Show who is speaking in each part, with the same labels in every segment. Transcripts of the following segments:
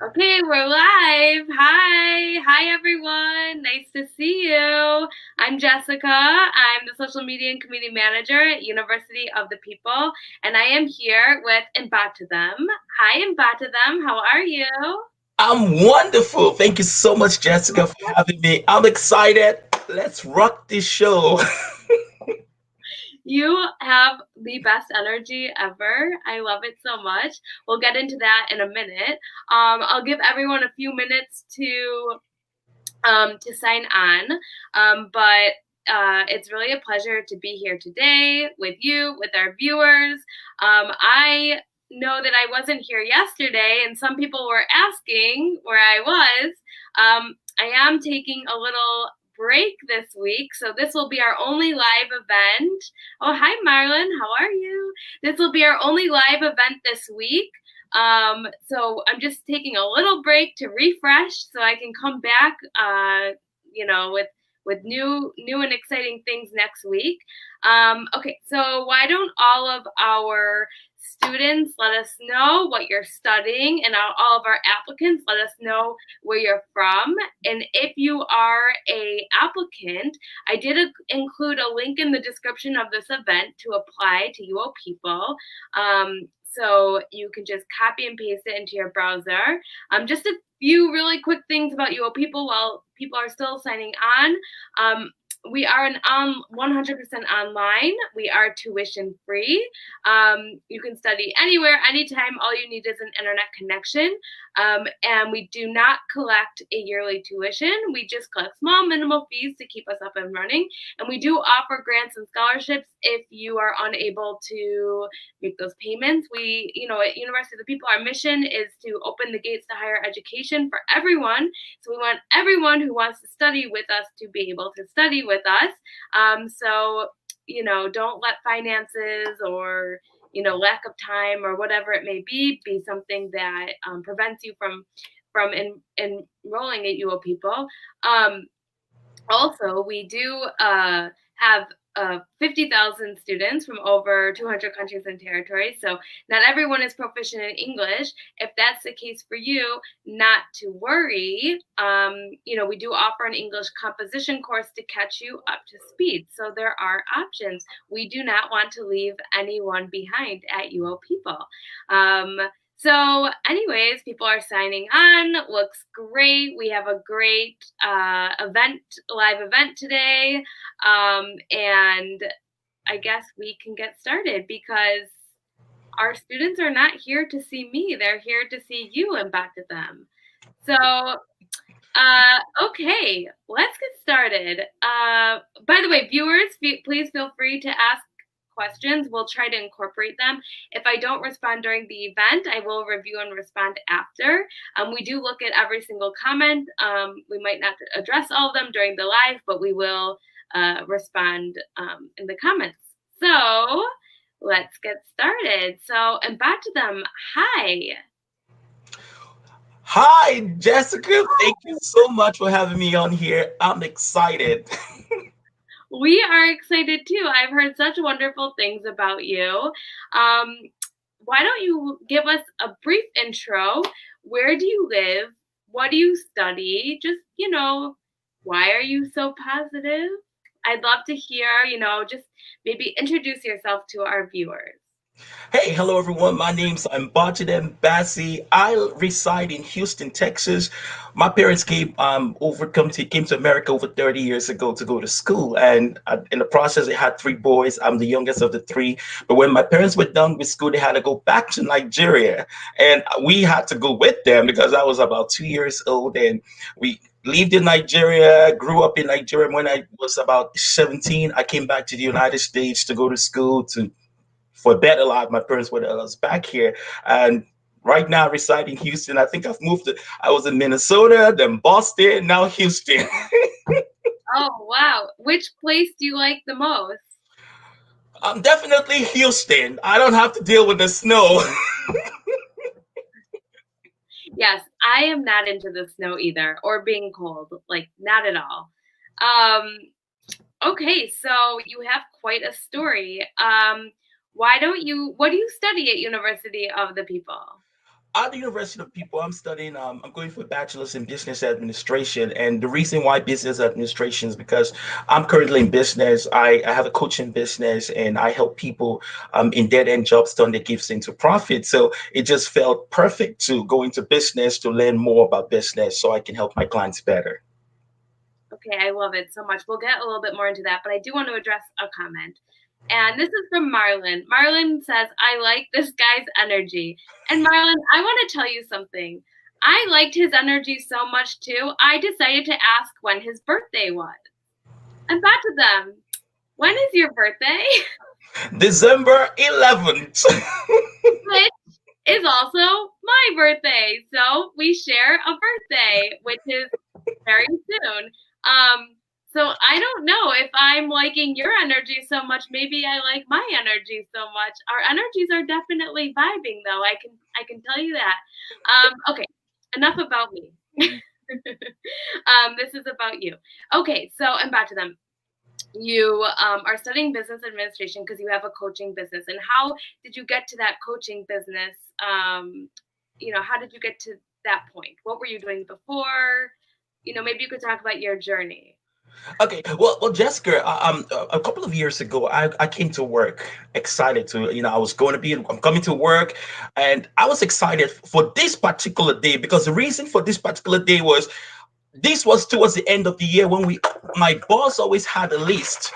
Speaker 1: Okay, we're live. Hi everyone. Nice to see you. I'm Jessica. I'm the social media and community manager at University of the People, and I am here with Mbiotidem. Hi Mbiotidem, how are you?
Speaker 2: I'm wonderful. Thank you so much, Jessica, for having me. I'm excited. Let's rock this show.
Speaker 1: You have the best energy ever. I love it so much. We'll get into that in a minute. I'll give everyone a few minutes to sign on. But it's really a pleasure to be here today with you, with our viewers. I know that I wasn't here yesterday, and some people were asking where I was. I am taking a little break this week, so this will be our only live event. Oh, hi, Marlon. How are you? This will be our only live event this week. So I'm just taking a little break to refresh so I can come back, with new and exciting things next week. Okay, so why don't all of our students let us know what you're studying, and all of our applicants let us know where you're from. And if you are a applicant, I did include a link in the description of this event to apply to UoPeople. So you can just copy and paste it into your browser. Just a few really quick things about UoPeople while people are still signing on. We are 100% online. We are tuition free. You can study anywhere, anytime. All you need is an internet connection. And we do not collect a yearly tuition. We just collect small minimal fees to keep us up and running. And we do offer grants and scholarships if you are unable to make those payments. At University of the People, our mission is to open the gates to higher education for everyone. So we want everyone who wants to study with us to be able to study with us. So don't let finances or lack of time or whatever it may be something that prevents you from enrolling at UoPeople. Also, we do have 50,000 students from over 200 countries and territories. So not everyone is proficient in English. If that's the case for you, not to worry. We do offer an English composition course to catch you up to speed. So there are options. We do not want to leave anyone behind at UoPeople. So, anyways, people are signing on. Looks great. We have a great live event today. And I guess we can get started because our students are not here to see me. They're here to see you and back to them. So, okay, let's get started. By the way, viewers, please feel free to ask questions. We'll try to incorporate them. If I don't respond during the event, I will review and respond after. We do look at every single comment. We might not address all of them during the live, but we will respond in the comments. So let's get started. So, and back to them. Hi.
Speaker 2: Hi, Jessica. Thank you so much for having me on here. I'm excited.
Speaker 1: We are excited too. I've heard such wonderful things about you. Um, why don't you give us a brief intro? Where do you live? What do you study? Just, why are you so positive? I'd love to hear, just maybe introduce yourself to our viewers.
Speaker 2: Hey, hello everyone. My name's Mbiotidem Bassi. I reside in Houston, Texas. My parents came to America over 30 years ago to go to school, and in the process, they had three boys. I'm the youngest of the three. But when my parents were done with school, they had to go back to Nigeria, and we had to go with them because I was about 2 years old, and we lived in Nigeria, grew up in Nigeria. When I was about 17, I came back to the United States to go to school to for a better life. My parents were us back here, and right now I reside in Houston. I think I've moved to. I was in Minnesota, then Boston, now Houston.
Speaker 1: Oh, wow. Which place do you like the most?
Speaker 2: I'm definitely Houston. I don't have to deal with the snow.
Speaker 1: Yes, I am not into the snow either or being cold, like not at all. Um, Okay, so you have quite a story. What do you study at University of the People?
Speaker 2: At the University of People, I'm studying. I'm going for a bachelor's in business administration, and the reason why business administration is because I'm currently in business. I have a coaching business, and I help people in dead end jobs turn their gifts into profit. So it just felt perfect to go into business to learn more about business, so I can help my clients better.
Speaker 1: Okay, I love it so much. We'll get a little bit more into that, but I do want to address a comment. And this is from Marlon. Marlon says, I like this guy's energy. And Marlon, I want to tell you something. I liked his energy so much too. I decided to ask when his birthday was. And back to them. When is your birthday?
Speaker 2: December 11th.
Speaker 1: Which is also my birthday. So we share a birthday, which is very soon. So I don't know if I'm liking your energy so much. Maybe I like my energy so much. Our energies are definitely vibing, though. I can tell you that. Okay, enough about me. This is about you. Okay, so and back to them. You are studying business administration because you have a coaching business. And how did you get to that coaching business? How did you get to that point? What were you doing before? Maybe you could talk about your journey.
Speaker 2: Okay, well, Jessica, a couple of years ago, I came to work excited to, I'm coming to work, and I was excited for this particular day because the reason for this particular day was this was towards the end of the year when my boss always had a list,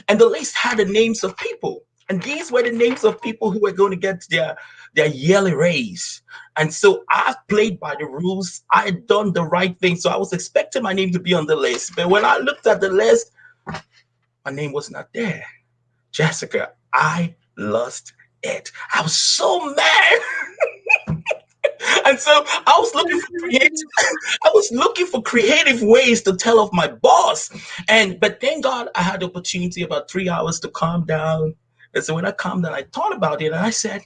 Speaker 2: and the list had the names of people, and these were the names of people who were going to get their yearly raise. And so I played by the rules. I had done the right thing, so I was expecting my name to be on the list. But when I looked at the list, my name was not there. Jessica, I lost it. I was so mad. And so I was looking for creative ways to tell off my boss. But thank God I had the opportunity about 3 hours to calm down. And so when I calmed down, I thought about it and I said,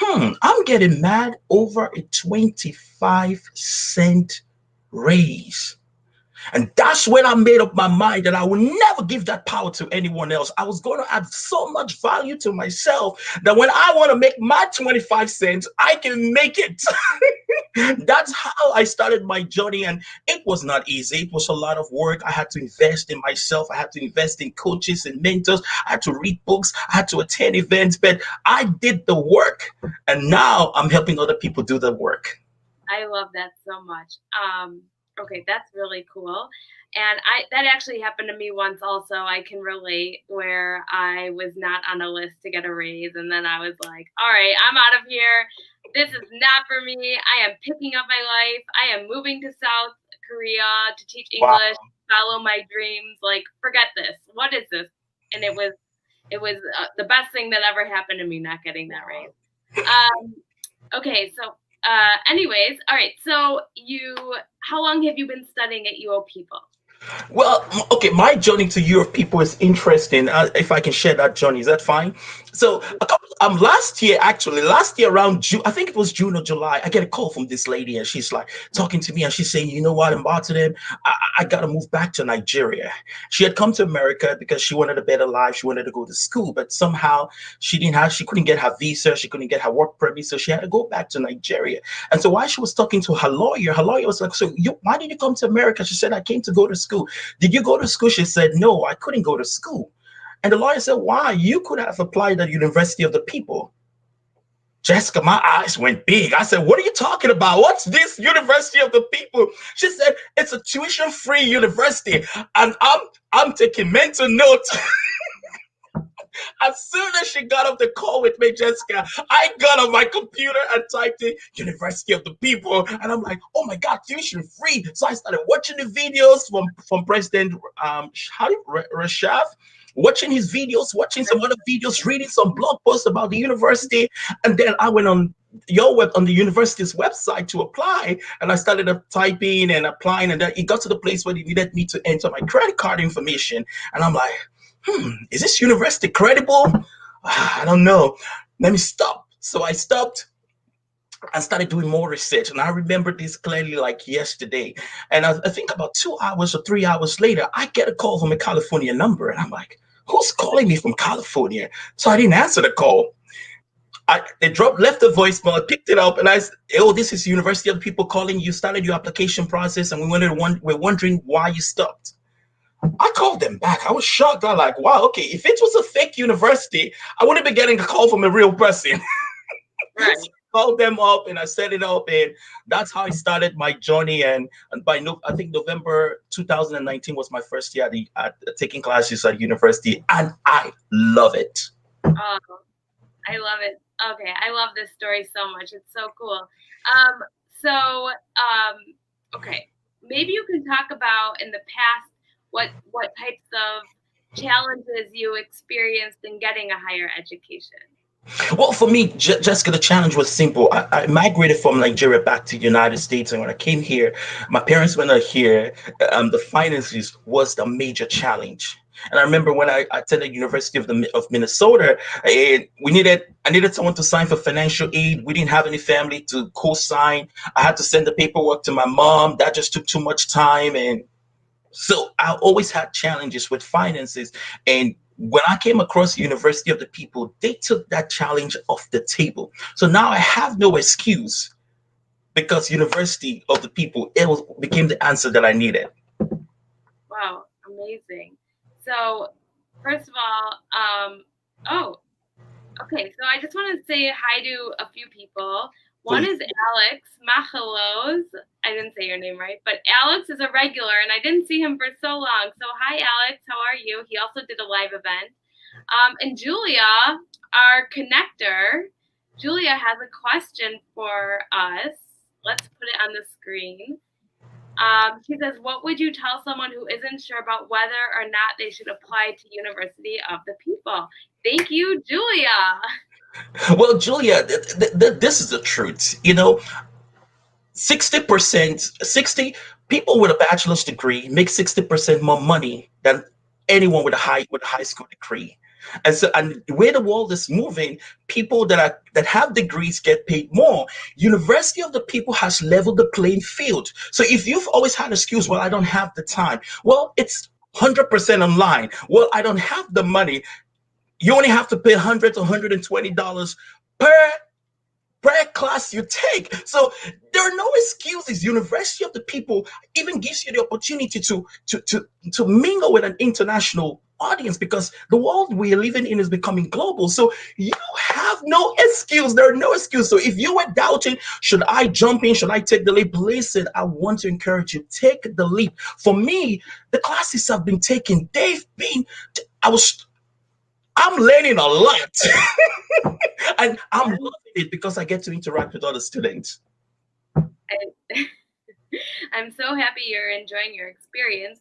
Speaker 2: I'm getting mad over a 25-cent raise. And that's when I made up my mind that I would never give that power to anyone else. I was going to add so much value to myself that when I want to make my 25 cents, I can make it. That's how I started my journey. And it was not easy. It was a lot of work. I had to invest in myself. I had to invest in coaches and mentors. I had to read books. I had to attend events, but I did the work. And now I'm helping other people do the work.
Speaker 1: I love that so much. Okay, that's really cool. And that actually happened to me once also. I can relate where I was not on a list to get a raise. And then I was like, all right, I'm out of here. This is not for me. I am picking up my life. I am moving to South Korea to teach
Speaker 2: Wow.
Speaker 1: English, follow my dreams. Like, forget this. What is this? And it was the best thing that ever happened to me, not getting that raise. Okay, so anyways, all right. So how long have you been studying at UoPeople?
Speaker 2: Well, okay, my journey to Europe people is interesting. If I can share that journey, is that fine? So, last year around June, I think it was June or July, I get a call from this lady, and she's like talking to me, and she's saying, "You know what, Mbiotidem, I got to move back to Nigeria." She had come to America because she wanted a better life. She wanted to go to school, but somehow she couldn't get her visa, she couldn't get her work permit, so she had to go back to Nigeria. And so while she was talking to her lawyer was like, "So why did you come to America?" She said, "I came to go to school." Did you go to school? She said, "No, I couldn't go to school." And the lawyer said, "Why? You could have applied at University of the People." Jessica, my eyes went big. I said, "What are you talking about? What's this University of the People?" She said, "It's a tuition-free university." And I'm taking mental notes. As soon as she got off the call with me, Jessica, I got on my computer and typed in University of the People. And I'm like, oh my God, tuition free. So I started watching the videos from President Rashaf, watching his videos, watching some other videos, reading some blog posts about the university. And then I went on the university's website to apply, and I started typing and applying, and then it got to the place where they needed me to enter my credit card information. And I'm like, is this university credible? I don't know. Let me stop. So I stopped and started doing more research. And I remember this clearly like yesterday. And I think about 2 hours or 3 hours later, I get a call from a California number. And I'm like, who's calling me from California? So I didn't answer the call. They dropped, left the voicemail, I picked it up, and oh, this is University of People calling you. Started your application process, and we're wondering why you stopped. I called them back. I was shocked. I'm like, wow, okay. If it was a fake university, I wouldn't be getting a call from a real person.
Speaker 1: Right.
Speaker 2: Called them up and I set it up, and that's how I started my journey. And by no, I think November 2019 was my first year at taking classes at university, and I love it.
Speaker 1: Oh, I love it. Okay, I love this story so much. It's so cool. Um, so, okay, maybe you can talk about in the past what types of challenges you experienced in getting a higher education.
Speaker 2: Well, for me, Jessica, the challenge was simple. I migrated from Nigeria back to the United States, and when I came here, my parents were not here. The finances was the major challenge. And I remember when I attended University of Minnesota, and I needed someone to sign for financial aid. We didn't have any family to co-sign. I had to send the paperwork to my mom. That just took too much time, and so I always had challenges with finances. And when I came across University of the People, they took that challenge off the table. So now I have no excuse because University of the People became the answer that I needed.
Speaker 1: Wow, amazing. So, first of all, oh, okay, so I just want to say hi to a few people. One
Speaker 2: Please.
Speaker 1: is Alex Machalos. I didn't say your name right, but Alex is a regular, and I didn't see him for so long. So hi, Alex. How are you? He also did a live event. And Julia, our connector, Julia has a question for us. Let's put it on the screen. She says, what would you tell someone who isn't sure about whether or not they should apply to University of the People? Thank you, Julia.
Speaker 2: Well, Julia, this is the truth. 60 people with a bachelor's degree make 60% more money than anyone with a high school degree. And the way the world is moving, people that have degrees get paid more. University of the People has leveled the playing field. So if you've always had excuse, well, I don't have the time. Well, it's 100% online. Well, I don't have the money. You only have to pay $100 to $120 per class you take. So there are no excuses. University of the People even gives you the opportunity to mingle with an international audience, because the world we're living in is becoming global. So you have no excuse. There are no excuses. So if you were doubting, should I jump in? Should I take the leap? Listen, I want to encourage you. Take the leap. For me, the classes I've been taking, I'm learning a lot. And I'm loving it because I get to interact with other students.
Speaker 1: I'm so happy you're enjoying your experience.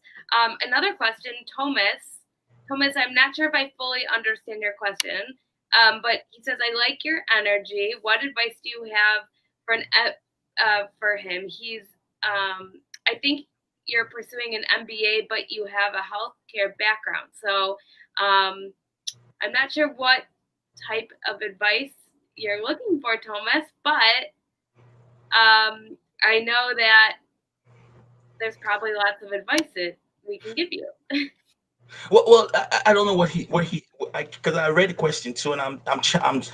Speaker 1: Another question, Thomas. Thomas, I'm not sure if I fully understand your question, but he says, I like your energy. What advice do you have for him? I think you're pursuing an MBA, but you have a healthcare background. So I'm not sure what type of advice you're looking for, Thomas, but I know that there's probably lots of advice that we can give you.
Speaker 2: Well, I don't know because I read the question too, and I'm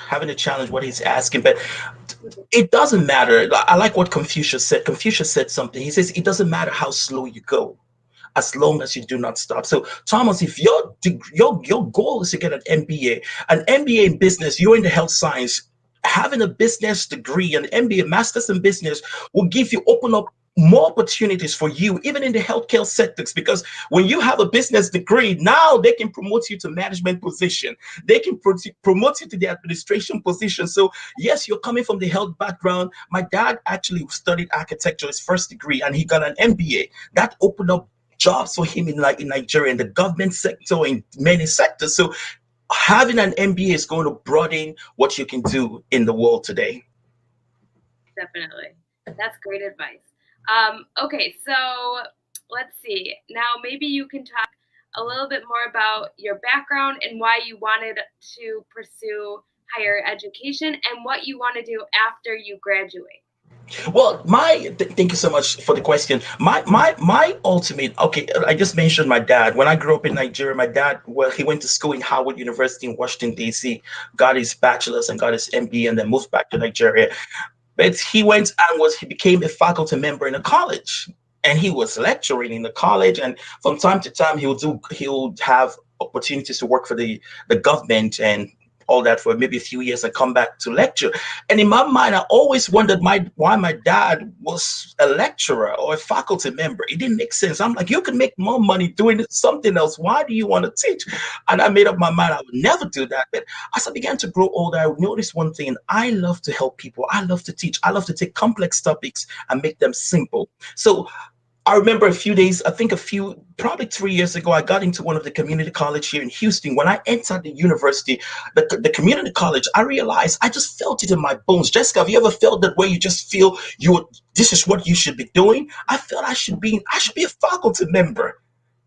Speaker 2: having a challenge what he's asking, but it doesn't matter. I like what Confucius said. Confucius said something. He says it doesn't matter how slow you go, as long as you do not stop. So, Thomas, if your goal is to get an MBA in business, you're in the health science, having a business degree, an MBA, master's in business, will give you open up more opportunities for you, even in the healthcare sectors, because when you have a business degree, now they can promote you to management position. They can promote you to the administration position. So yes, you're coming from the health background. My dad actually studied architecture, his first degree, and he got an MBA. That opened up jobs for him in Nigeria, in the government sector, in many sectors. So having an MBA is going to broaden what you can do in the world today.
Speaker 1: Definitely. That's great advice. Okay, so let's see. Now, maybe you can talk a little bit more about your background and why you wanted to pursue higher education and what you want to do after you graduate.
Speaker 2: Well, thank you so much for the question. My ultimate. Okay, I just mentioned my dad. When I grew up in Nigeria, my dad, well, he went to school in Howard University in Washington D.C., got his bachelor's and got his MBA, and then moved back to Nigeria. But he became a faculty member in a college, and he was lecturing in the college. And from time to time, he'll have opportunities to work for the government and all that for maybe a few years and come back to lecture. And in my mind, I always wondered why my dad was a lecturer or a faculty member. It didn't make sense. I'm like, you can make more money doing something else. Why do you want to teach? And I made up my mind I would never do that. But as I began to grow older, I would notice one thing. I love to help people. I love to teach. I love to take complex topics and make them simple. So I remember a few days, I think probably 3 years ago, I got into one of the community college here in Houston. When I entered the university, the community college, I realized I just felt it in my bones. Jessica, have you ever felt that way? You just feel this is what you should be doing? I felt I should be a faculty member.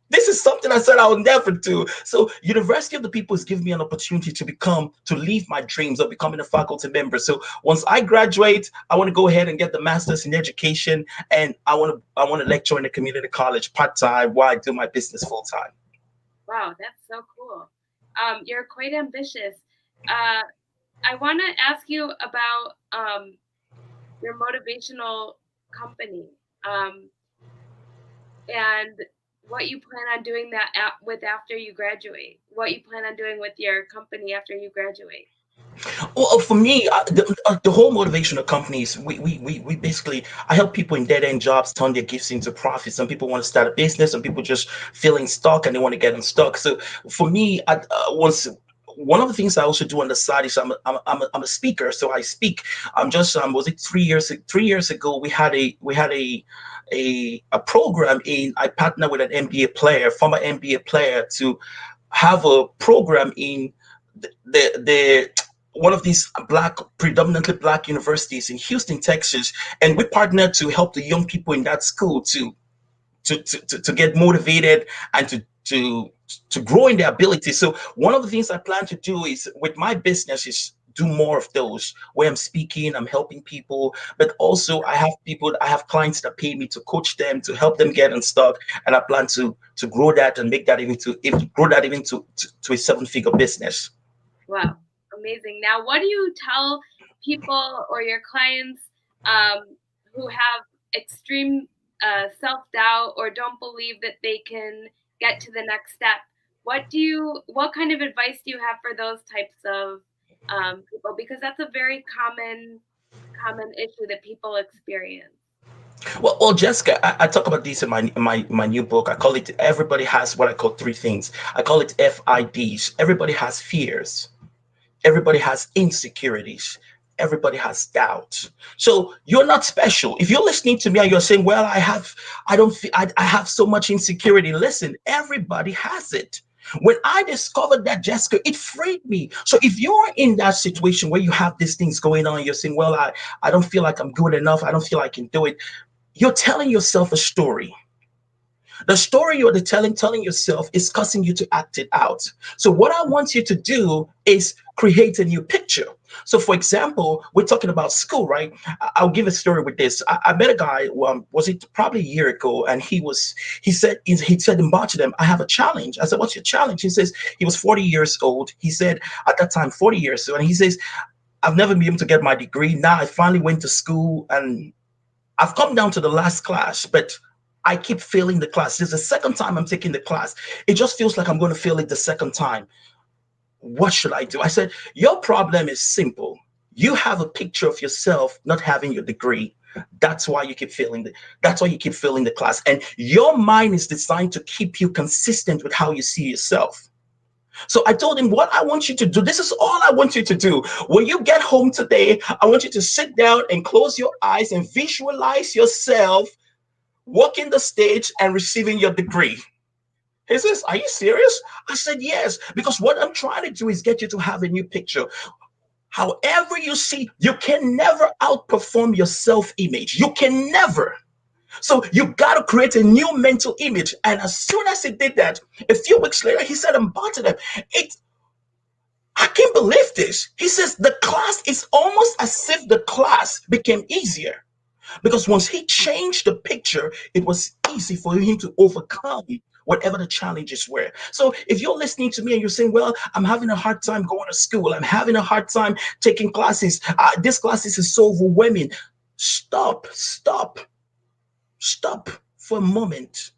Speaker 2: This is something I said I would never do. So University of the People has given me an opportunity to leave my dreams of becoming a faculty member. So once I graduate, I want to go ahead and get the master's in education, and I want to lecture in a community college part-time while I do my business full-time.
Speaker 1: Wow, that's so cool. You're quite ambitious. Uh, I want to ask you about your motivational company, um, and what you plan on doing with after you graduate. What you plan on doing with your company after you graduate.
Speaker 2: Well, for me, the whole motivational companies, we basically, I help people in dead end jobs turn their gifts into profit. Some people want to start a business, some people just feeling stuck and they want to get unstuck. So for me, once one of the things I also do on the side is I'm a speaker, so I speak. I'm just was it 3 years ago we had a program in I partnered with an NBA player, former NBA player, to have a program in the one of these predominantly black universities in Houston, Texas, and we partnered to help the young people in that school to get motivated and to grow in their ability. So one of the things I plan to do is with my business is do more of those where I'm speaking, I'm helping people, but also I have clients that pay me to coach them, to help them get unstuck, and I plan to grow that and make that grow that even to a seven-figure business.
Speaker 1: Wow, amazing. Now, what do you tell people or your clients who have extreme self-doubt or don't believe that they can get to the next step? What kind of advice do you have for those types of people? Because that's a very common issue that people experience.
Speaker 2: Well, Jessica, I talk about this in my new book. I call it everybody has what I call three things. I call it FIDs. Everybody has fears. Everybody has insecurities. Everybody has doubts. So you're not special. If you're listening to me and you're saying, "Well, I don't feel, I have so much insecurity." Listen, everybody has it. When I discovered that, Jessica, it freed me. So if you're in that situation where you have these things going on, you're saying, "Well, I don't feel like I'm good enough. I don't feel I can do it." You're telling yourself a story. The story you're telling yourself is causing you to act it out. So what I want you to do is create a new picture. So for example, we're talking about school, right? I'll give a story with this. I met a guy, was it probably a year ago, and he said in Mbiotidem, I have a challenge. I said, what's your challenge? He says he was 40 years old. He said at that time 40 years old, and he says, I've never been able to get my degree. Now I finally went to school and I've come down to the last class, but I keep failing the class. This is the second time I'm taking the class. It just feels like I'm going to fail it the second time. What should I do? I said, your problem is simple. You have a picture of yourself not having your degree. That's why you keep failing that's why you keep failing the class. And your mind is designed to keep you consistent with how you see yourself. So I told him, what I want you to do, this is all I want you to do. When you get home today, I want you to sit down and close your eyes and visualize yourself walking the stage and receiving your degree. He says, are you serious? I said, yes, because what I'm trying to do is get you to have a new picture. However, you see, you can never outperform your self image. You can never. So you got to create a new mental image. And as soon as he did that, a few weeks later, he said, I'm about to them. It I can't believe this. He says the class is almost as if the class became easier. Because once he changed the picture, it was easy for him to overcome whatever the challenges were. So if you're listening to me and you're saying, well, I'm having a hard time going to school, I'm having a hard time taking classes, this classes is so overwhelming, stop for a moment.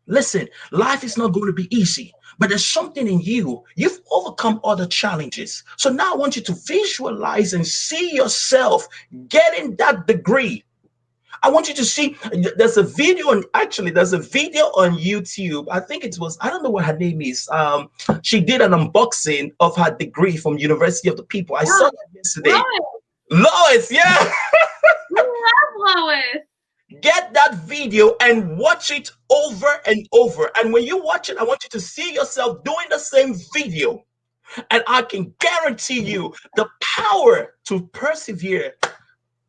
Speaker 2: Listen, life is not going to be easy, but there's something in you. You've overcome other challenges. So now I want you to visualize and see yourself getting that degree. I want you to see. There's a video on, actually, there's a video on YouTube. I think it was, I don't know what her name is. She did an unboxing of her degree from University of the People. I saw that yesterday. Lois, yeah.
Speaker 1: We love Lois.
Speaker 2: Get that video and watch it over and over. And when you watch it, I want you to see yourself doing the same video. And I can guarantee you the power to persevere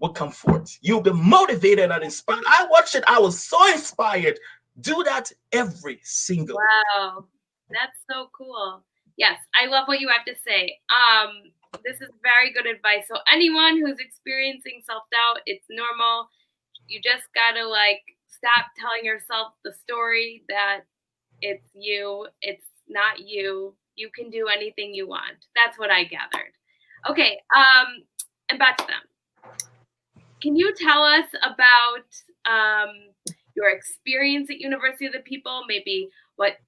Speaker 2: will come forth. You'll be motivated and inspired. I watched it. I was so inspired. Do that every single.
Speaker 1: Wow, that's so cool. Yes, I love what you have to say. This is very good advice. So anyone who's experiencing self-doubt, it's normal. You just gotta like stop telling yourself the story that it's you, it's not you. You can do anything you want. That's what I gathered. Okay, and back to them. Can you tell us about your experience at University of the People? Maybe what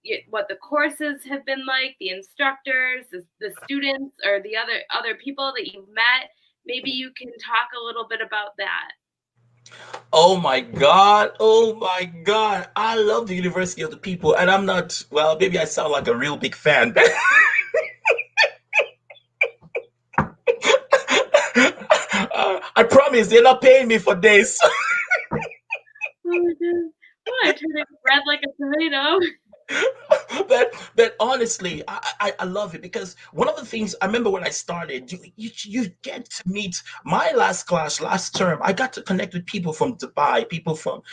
Speaker 1: the courses have been like, the instructors, the students, or the other people that you've met. Maybe you can talk a little bit about that.
Speaker 2: Oh my God. Oh my God. I love the University of the People. And I'm not, well, maybe I sound like a real big fan. I promise they're not paying me for this.
Speaker 1: Oh my God. I turned it red like a tomato.
Speaker 2: But honestly, I love it because one of the things I remember when I started, you get to meet my last class last term. I got to connect with people from Dubai, people from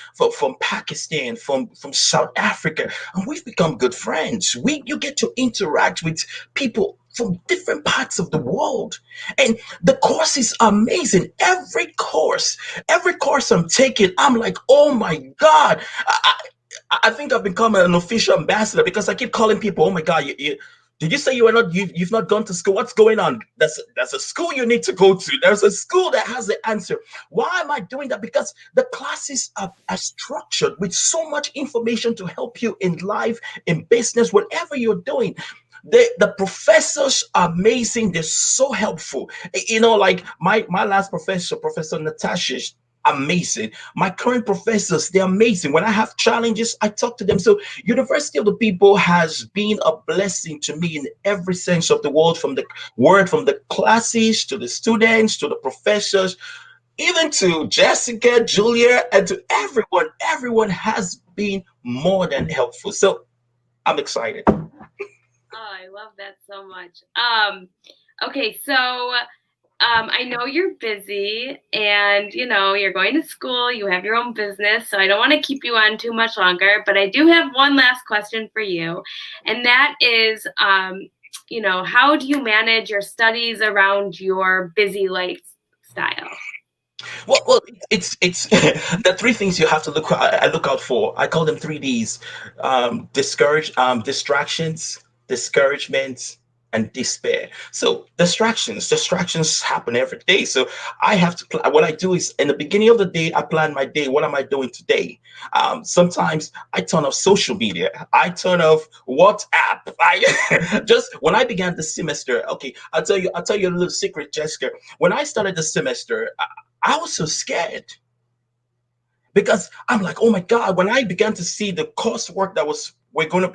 Speaker 2: Pakistan, from South Africa, and we've become good friends. You get to interact with people from different parts of the world, and the course is amazing. Every course I'm taking, I'm like, oh my God. I think I've become an official ambassador because I keep calling people. Oh my God, did you say you've not gone to school? What's going on? There's a school you need to go to. There's a school that has the answer. Why am I doing that? Because the classes are structured with so much information to help you in life, in business, whatever you're doing. The professors are amazing. They're so helpful. You know, like my last professor, Professor Natasha, amazing. My current professors, they're amazing. When I have challenges, I talk to them. So University of the People has been a blessing to me in every sense of the word, from the classes to the students to the professors, even to Jessica, Julia, and to everyone. Everyone has been more than helpful. So I'm excited.
Speaker 1: Oh, I love that so much. Okay, so I know you're busy and, you're going to school, you have your own business, so I don't want to keep you on too much longer, but I do have one last question for you, and that is, how do you manage your studies around your busy lifestyle?
Speaker 2: Well, it's the three things you have to I look out for. I call them 3Ds: distractions, discouragement, and despair. So distractions happen every day. So I have to what I do is in the beginning of the day, I plan my day. What am I doing today? Sometimes I turn off social media. I turn off WhatsApp. I just when I began the semester, okay, I'll tell you a little secret, Jessica. When I started the semester, I was so scared because I'm like, oh my God, when I began to see the coursework that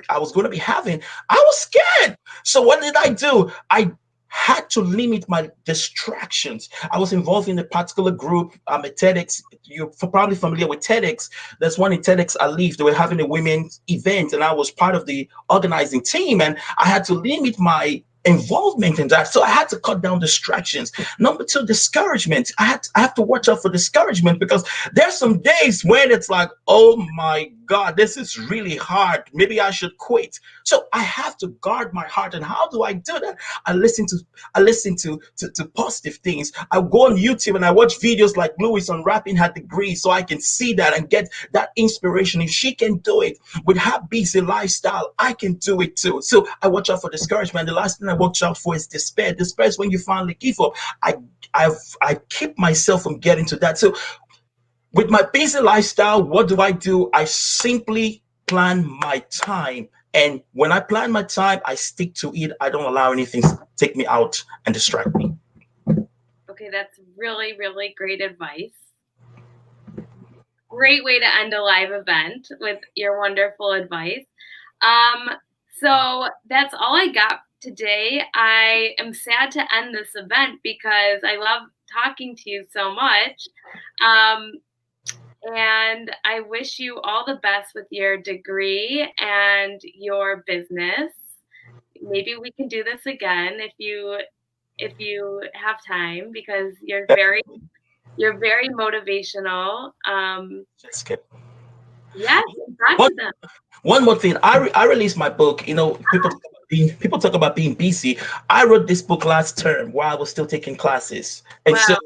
Speaker 2: I was gonna be having, I was scared. So what did I do? I had to limit my distractions. I was involved in a particular group. I'm a TEDx. You're probably familiar with TEDx. There's one in TEDx I live. They were having a women's event, and I was part of the organizing team. And I had to limit my involvement in that. So I had to cut down distractions. Number two, discouragement. I have to watch out for discouragement because there's some days when it's like, oh my God, this is really hard. Maybe I should quit. So I have to guard my heart. And how do I do that? I listen to I listen to positive things. I go on YouTube and I watch videos like Louis on rapping her degree so I can see that and get that inspiration. If she can do it with her busy lifestyle, I can do it too. So I watch out for discouragement. The last thing I watch out for is despair. Despair is when you finally give up. I I keep myself from getting to that. So with my busy lifestyle, what do? I simply plan my time. And when I plan my time, I stick to it. I don't allow anything to take me out and distract me.
Speaker 1: Okay, that's really, really great advice. Great way to end a live event with your wonderful advice. So that's all I got today. I am sad to end this event because I love talking to you so much. And I wish you all the best with your degree and your business. Maybe we can do this again if you have time, because you're very motivational.
Speaker 2: Just kidding.
Speaker 1: Yes, back
Speaker 2: One,
Speaker 1: to them.
Speaker 2: one more thing. I released my book. People talk about being busy. I wrote this book last term while I was still taking classes, and
Speaker 1: Wow.
Speaker 2: so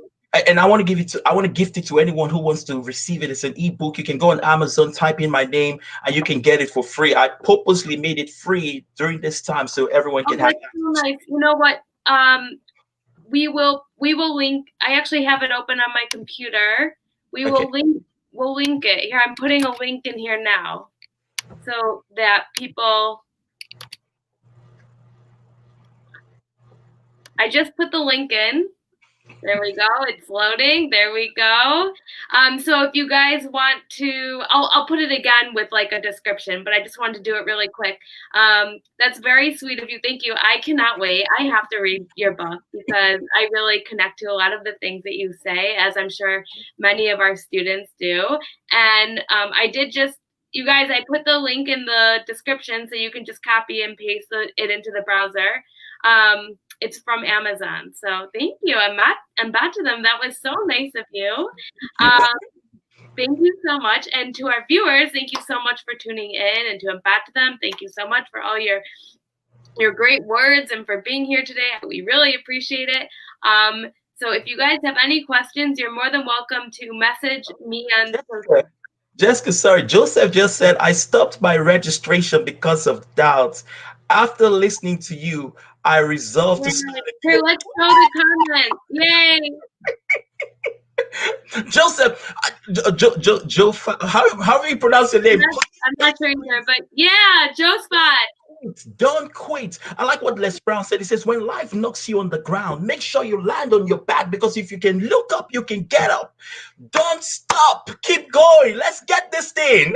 Speaker 2: and I want to gift it to anyone who wants to receive it. It's an ebook. You can go on Amazon, type in my name, and you can get it for free. I purposely made it free during this time so everyone
Speaker 1: Oh,
Speaker 2: can have
Speaker 1: that's so nice. You know what? We will link. I actually have it open on my computer. We
Speaker 2: it. Okay.
Speaker 1: will link. We'll link it here. I'm putting a link in here now, so that people. I just put the link in. There we go. It's loading. There we go. So if you guys want to, I'll put it again with like a description, but I just wanted to do it really quick. That's very sweet of you. Thank you. I cannot wait. I have to read your book because I really connect to a lot of the things that you say, as I'm sure many of our students do. And I did just, you guys, I put the link in the description so you can just copy and paste it into the browser. It's from Amazon. So thank you. I'm back to them. That was so nice of you. Thank you so much. And to our viewers, thank you so much for tuning in. And to Mbiotidem, thank you so much for all your great words and for being here today. We really appreciate it. So if you guys have any questions, you're more than welcome to message me on
Speaker 2: Jessica, sorry, Joseph just said I stopped my registration because of doubts. After listening to you, I resolved to start
Speaker 1: Here, let's show the comments. Yay!
Speaker 2: Joseph, how do you pronounce your name?
Speaker 1: I'm not sure either, but yeah, Joe Spot.
Speaker 2: Don't quit. I like what Les Brown said. He says, when life knocks you on the ground, make sure you land on your back, because if you can look up, you can get up. Don't stop. Keep going. Let's get this thing.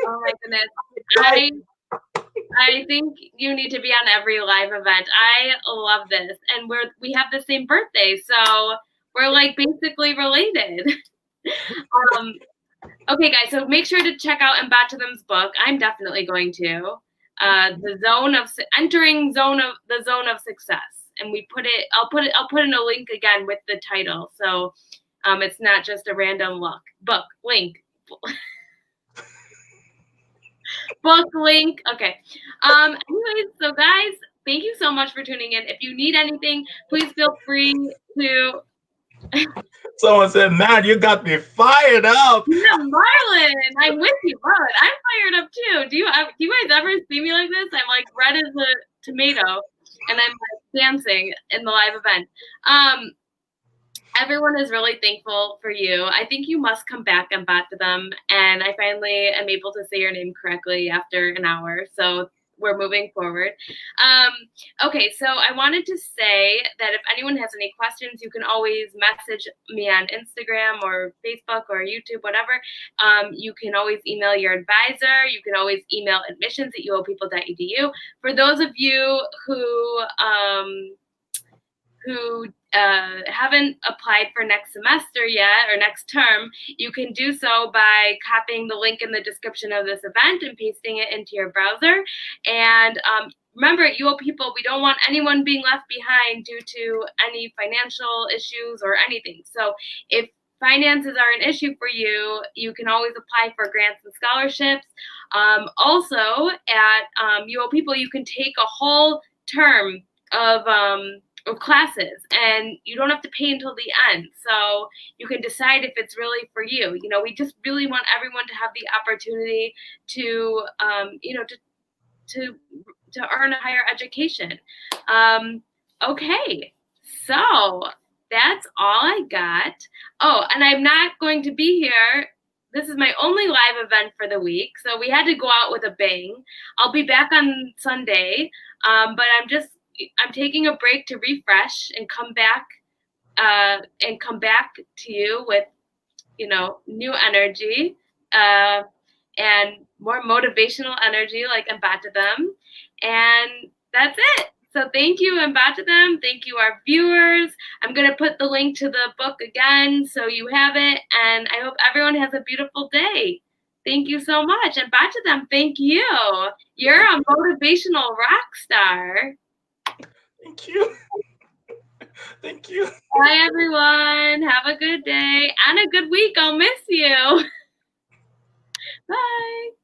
Speaker 1: Oh my goodness. I think you need to be on every live event. I love this. And we have the same birthday, so we're like basically related. Okay, guys, so make sure to check out Mbiotidem's book. I'm definitely going to. The zone of success. And I'll put in a link again with the title. So it's not just a random book link. Book link. Okay. Anyways, so guys, thank you so much for tuning in. If you need anything, please feel free to.
Speaker 2: Someone said, "Man, you got me fired up."
Speaker 1: Yeah, Marlon, I'm with you, Marlon. I'm fired up too. Do you guys ever see me like this? I'm like red as a tomato, and I'm like dancing in the live event. Everyone is really thankful for you. I think you must come back and bat to them. And I finally am able to say your name correctly after an hour. So we're moving forward. Okay, so I wanted to say that if anyone has any questions, you can always message me on Instagram or Facebook or YouTube, whatever. You can always email your advisor. You can always email admissions@uopeople.edu. For those of you who haven't applied for next semester yet or next term, you can do so by copying the link in the description of this event and pasting it into your browser. And remember, at UoPeople, we don't want anyone being left behind due to any financial issues or anything. So if finances are an issue for you, you can always apply for grants and scholarships. Also, at UoPeople, you can take a whole term of classes, and you don't have to pay until the end. So you can decide if it's really for you. You know, we just really want everyone to have the opportunity to, to earn a higher education. Okay, so that's all I got. Oh, and I'm not going to be here. This is my only live event for the week, so we had to go out with a bang. I'll be back on Sunday, but I'm taking a break to refresh and come back to you with new energy and more motivational energy like Mbiotidem. And that's it. So thank you, Mbiotidem. Thank you, our viewers. I'm going to put the link to the book again so you have it. And I hope everyone has a beautiful day. Thank you so much. Mbiotidem, thank you. You're a motivational rock star.
Speaker 2: Thank you. Thank you.
Speaker 1: Bye, everyone. Have a good day and a good week. I'll miss you. Bye.